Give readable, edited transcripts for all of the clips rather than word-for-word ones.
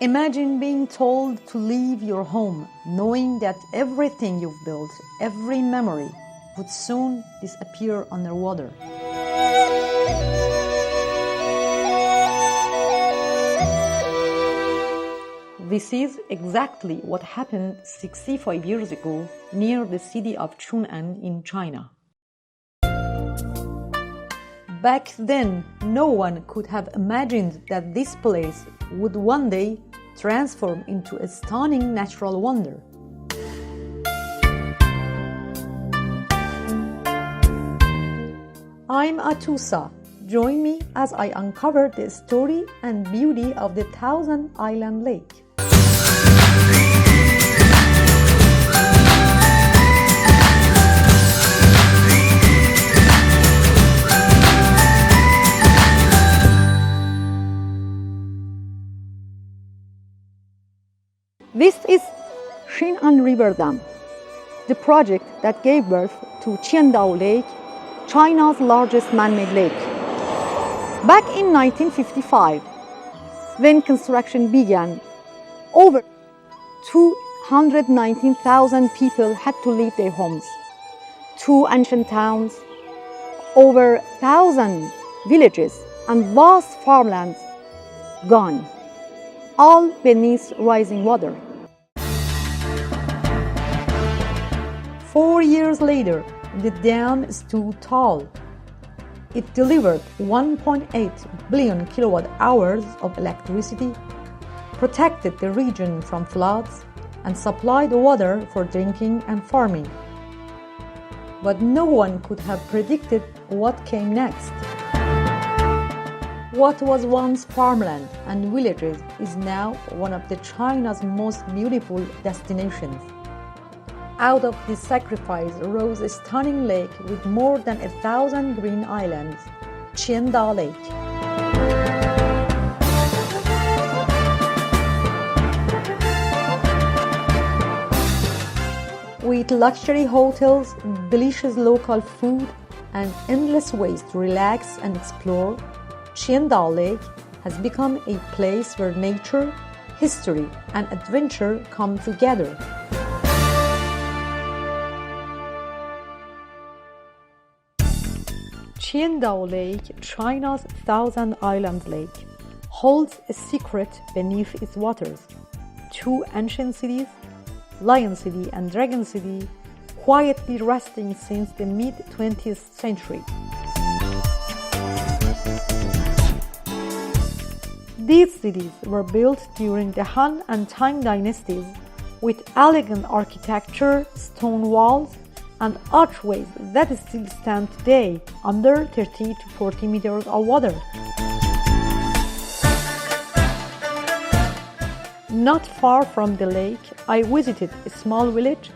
Imagine being told to leave your home, knowing that everything you've built, every memory, would soon disappear underwater. This is exactly what happened 65 years ago near the city of Chun'an in China. Back then, no one could have imagined that this place would one day transform into a stunning natural wonder. I'm Atusa. Join me as I uncover the story and beauty of the Thousand Island Lake. This is Xin'an River Dam, the project that gave birth to Qiandao Lake, China's largest man-made lake. Back in 1955, when construction began, over 219,000 people had to leave their homes. 2 ancient towns, over 1,000 villages, and vast farmlands gone, all beneath rising water. 4 years later, the dam stood tall. It delivered 1.8 billion kilowatt hours of electricity, protected the region from floods, and supplied water for drinking and farming. But no one could have predicted what came next. What was once farmland and villages is now one of China's most beautiful destinations. Out of this sacrifice rose a stunning lake with more than 1,000 green islands, Qiandao Lake. With luxury hotels, delicious local food, and endless ways to relax and explore, Qiandao Lake has become a place where nature, history, and adventure come together. Qiandao Lake, China's Thousand Islands Lake, holds a secret beneath its waters. 2 ancient cities, Lion City and Dragon City, quietly resting since the mid-20th century. These cities were built during the Han and Tang dynasties with elegant architecture, stone walls, and archways that still stand today under 30 to 40 meters of water. Not far from the lake, I visited a small village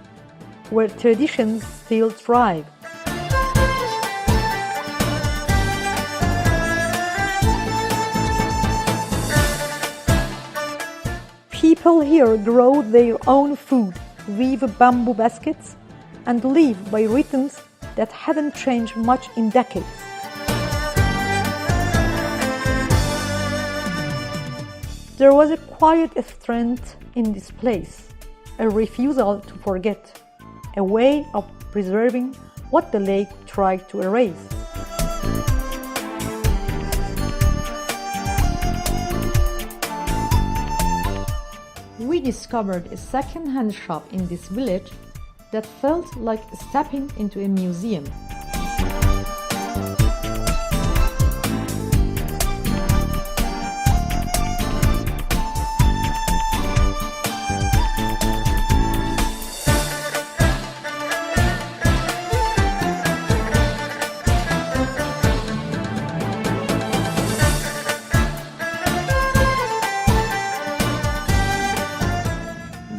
where traditions still thrive. People here grow their own food, weave bamboo baskets, and live by rhythms that haven't changed much in decades. There was a quiet strength in this place, a refusal to forget, a way of preserving what the lake tried to erase. We discovered a second-hand shop in this village that felt like stepping into a museum.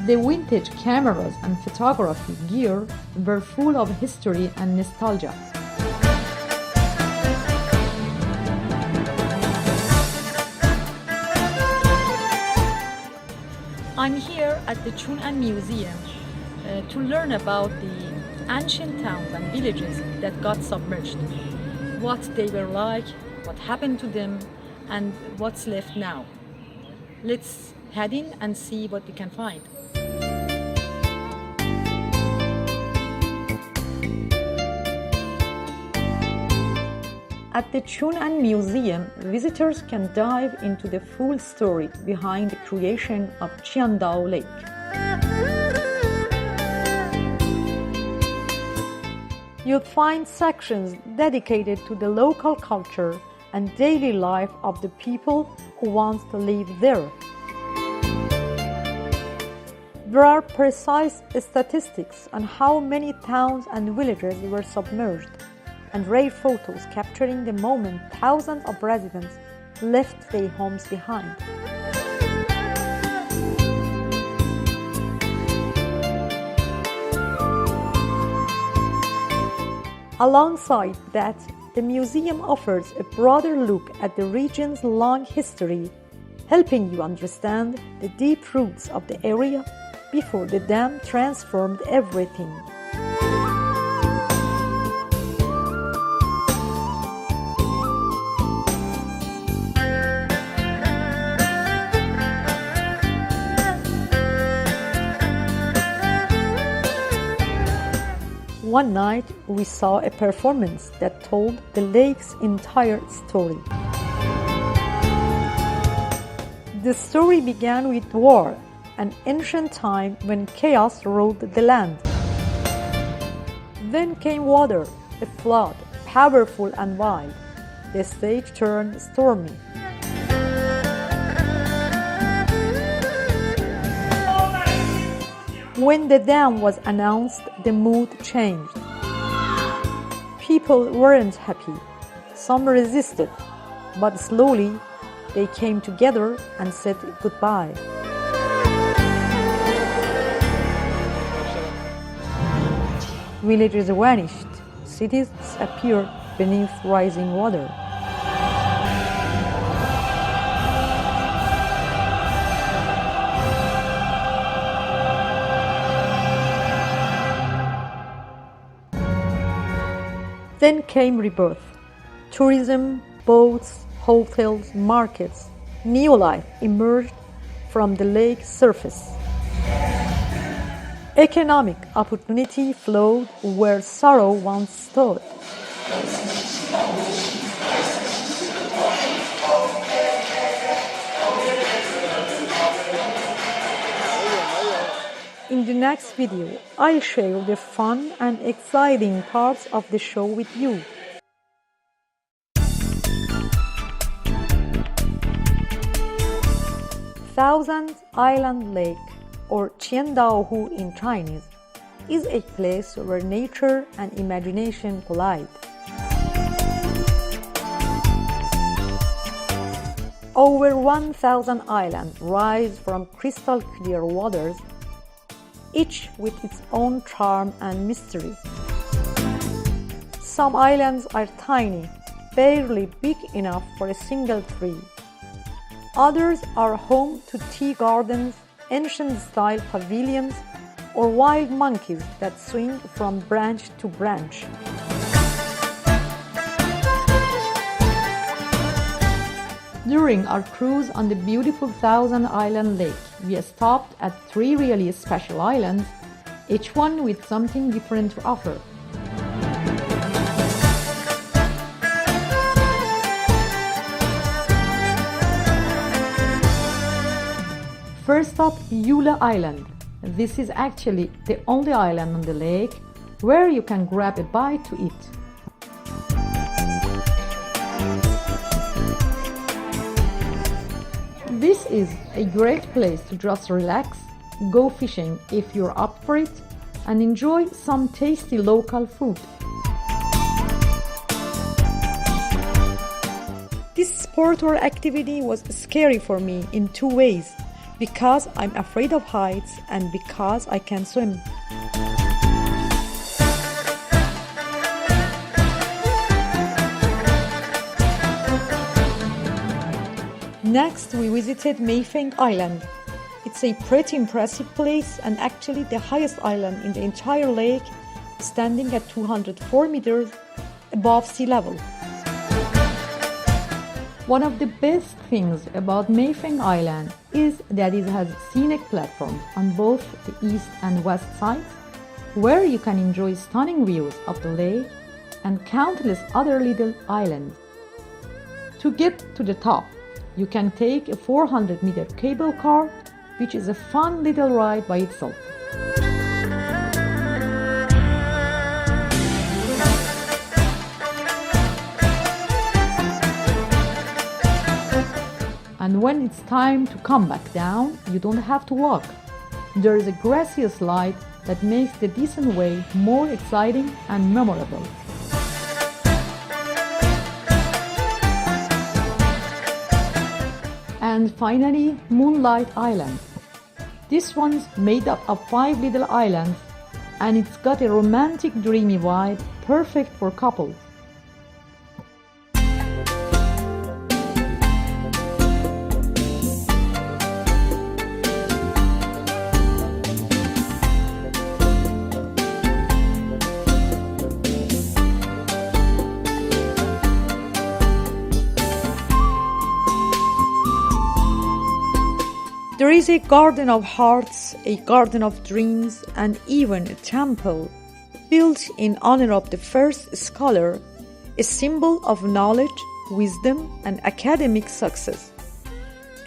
The vintage cameras and photography gear were full of history and nostalgia. I'm here at the Chun'an Museum to learn about the ancient towns and villages that got submerged, what they were like, what happened to them, and what's left now. Let's head in and see what we can find. At the Chun'an Museum, visitors can dive into the full story behind the creation of Qiandao Lake. You'll find sections dedicated to the local culture and daily life of the people who once lived there. There are precise statistics on how many towns and villages were submerged, and rare photos capturing the moment thousands of residents left their homes behind. Alongside that, the museum offers a broader look at the region's long history, helping you understand the deep roots of the area before the dam transformed everything. One night, we saw a performance that told the lake's entire story. The story began with war, an ancient time when chaos ruled the land. Then came water, a flood, powerful and wild. The stage turned stormy. When the dam was announced, the mood changed. People weren't happy. Some resisted, but slowly they came together and said goodbye. Villages vanished. Cities appeared beneath rising water. Then came rebirth. Tourism, boats, hotels, markets. New life emerged from the lake's surface. Economic opportunity flowed where sorrow once stood. In the next video, I'll share the fun and exciting parts of the show with you. Thousand Island Lake, or Qiandao in Chinese, is a place where nature and imagination collide. Over 1,000 islands rise from crystal clear waters, each with its own charm and mystery. Some islands are tiny, barely big enough for a single tree. Others are home to tea gardens, ancient-style pavilions, or wild monkeys that swing from branch to branch. During our cruise on the beautiful Thousand Island Lake, we stopped at 3 really special islands, each one with something different to offer. First up, Eula Island. This is actually the only island on the lake where you can grab a bite to eat. This is a great place to just relax, go fishing if you're up for it, and enjoy some tasty local food. This sport or activity was scary for me in two ways, because I'm afraid of heights and because I can swim. Next, we visited Meifeng Island. It's a pretty impressive place and actually the highest island in the entire lake, standing at 204 meters above sea level. One of the best things about Meifeng Island is that it has scenic platforms on both the east and west sides, where you can enjoy stunning views of the lake and countless other little islands. To get to the top, you can take a 400-meter cable car, which is a fun little ride by itself. And when it's time to come back down, you don't have to walk. There is a grassy slide that makes the descent way more exciting and memorable. And finally, Moonlight Island. This one's made up of 5 little islands, and it's got a romantic, dreamy vibe, perfect for couples. There is a garden of hearts, a garden of dreams, and even a temple built in honor of the first scholar, a symbol of knowledge, wisdom, and academic success.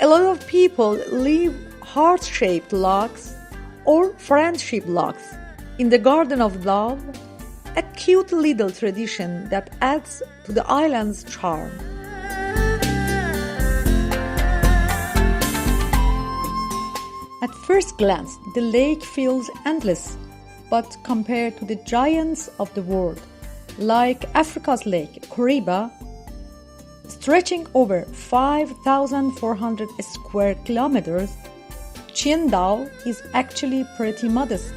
A lot of people leave heart-shaped logs or friendship logs in the Garden of Love, a cute little tradition that adds to the island's charm. At first glance, the lake feels endless, but compared to the giants of the world, like Africa's Lake Kariba, stretching over 5,400 square kilometers, Qiandao is actually pretty modest.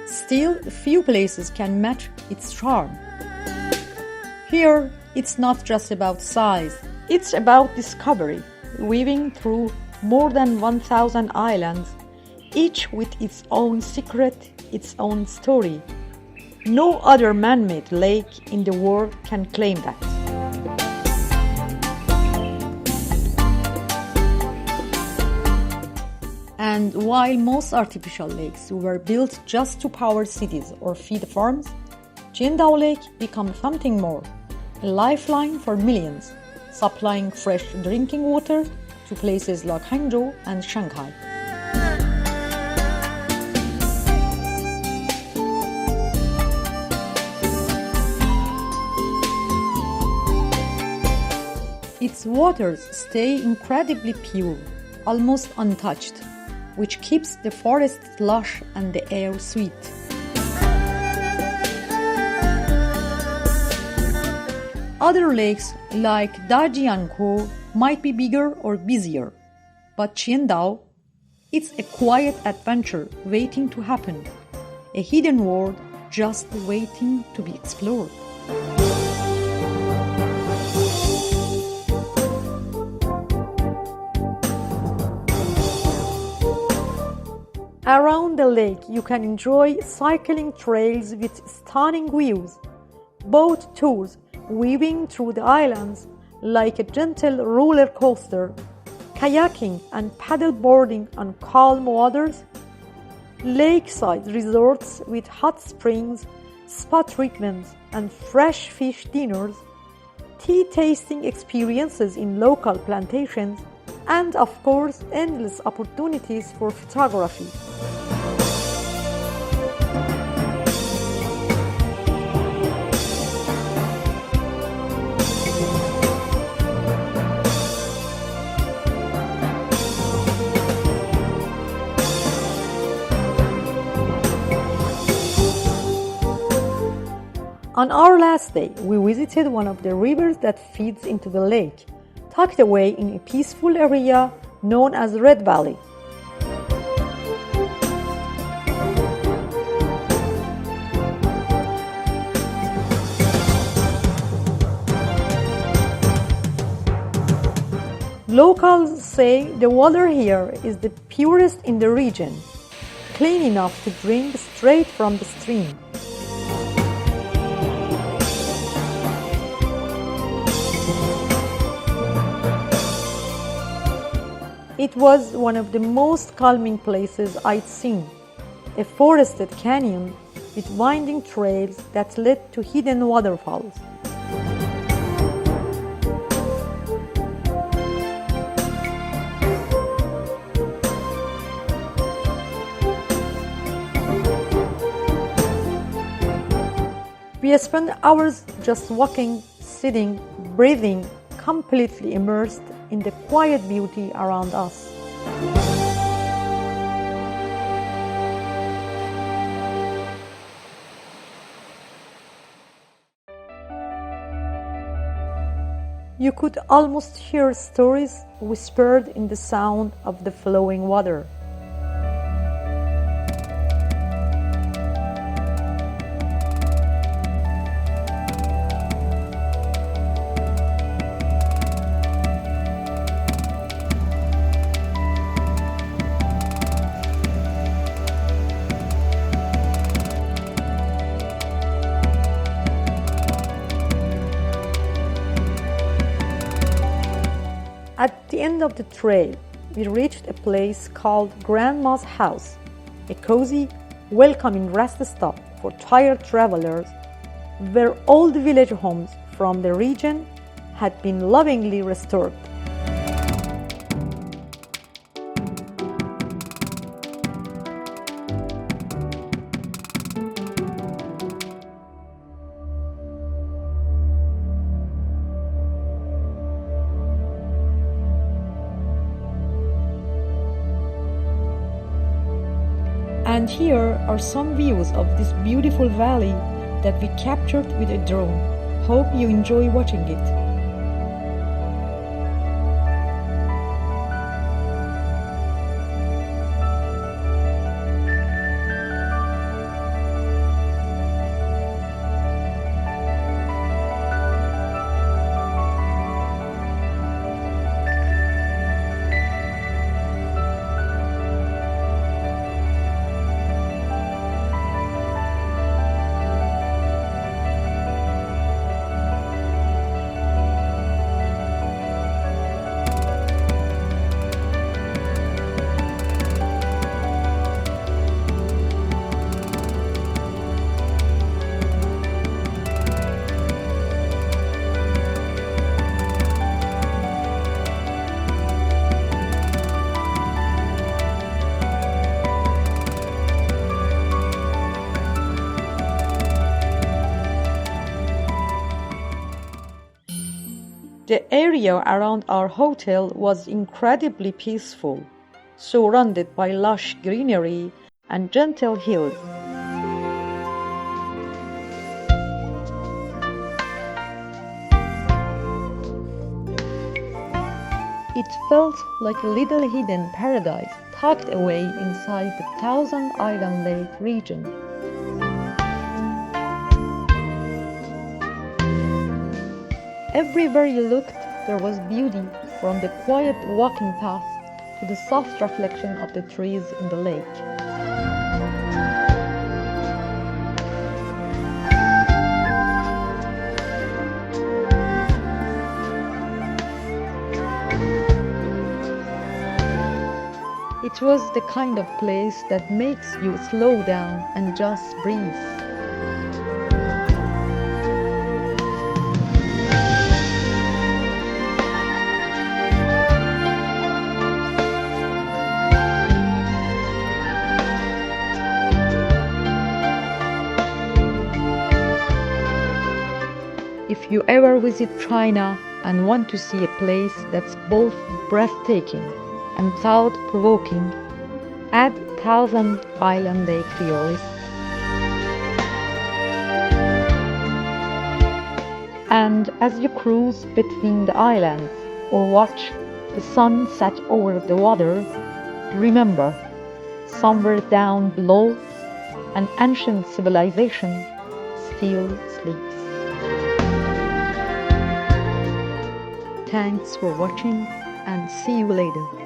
Still, few places can match its charm. Here, it's not just about size, it's about discovery. Weaving through more than 1,000 islands, each with its own secret, its own story. No other man-made lake in the world can claim that. And while most artificial lakes were built just to power cities or feed farms, Qiandao Lake becomes something more, a lifeline for millions, supplying fresh drinking water to places like Hangzhou and Shanghai. Its waters stay incredibly pure, almost untouched, which keeps the forest lush and the air sweet. Other lakes like Zhejiang might be bigger or busier, but Qiandao, it's a quiet adventure waiting to happen, a hidden world just waiting to be explored. Around the lake, you can enjoy cycling trails with stunning views, boat tours weaving through the islands like a gentle roller coaster, kayaking and paddleboarding on calm waters, lakeside resorts with hot springs, spa treatments, and fresh fish dinners, tea tasting experiences in local plantations, and of course, endless opportunities for photography. On our last day, we visited one of the rivers that feeds into the lake, tucked away in a peaceful area known as Red Valley. Locals say the water here is the purest in the region, clean enough to drink straight from the stream. It was one of the most calming places I'd seen, a forested canyon with winding trails that led to hidden waterfalls. We spent hours just walking, sitting, breathing, completely immersed in the quiet beauty around us. You could almost hear stories whispered in the sound of the flowing water. At the end of the trail, we reached a place called Grandma's House, a cozy, welcoming rest stop for tired travelers, where old village homes from the region had been lovingly restored. And here are some views of this beautiful valley that we captured with a drone. Hope you enjoy watching it. The area around our hotel was incredibly peaceful, surrounded by lush greenery and gentle hills. It felt like a little hidden paradise tucked away inside the Thousand Island Lake region. Everywhere you looked, there was beauty, from the quiet walking path to the soft reflection of the trees in the lake. It was the kind of place that makes you slow down and just breathe. If you ever visit China and want to see a place that's both breathtaking and thought-provoking, add Thousand Island Lake to your list. And as you cruise between the islands or watch the sun set over the water, remember, somewhere down below, an ancient civilization still sleeps. Thanks for watching and see you later.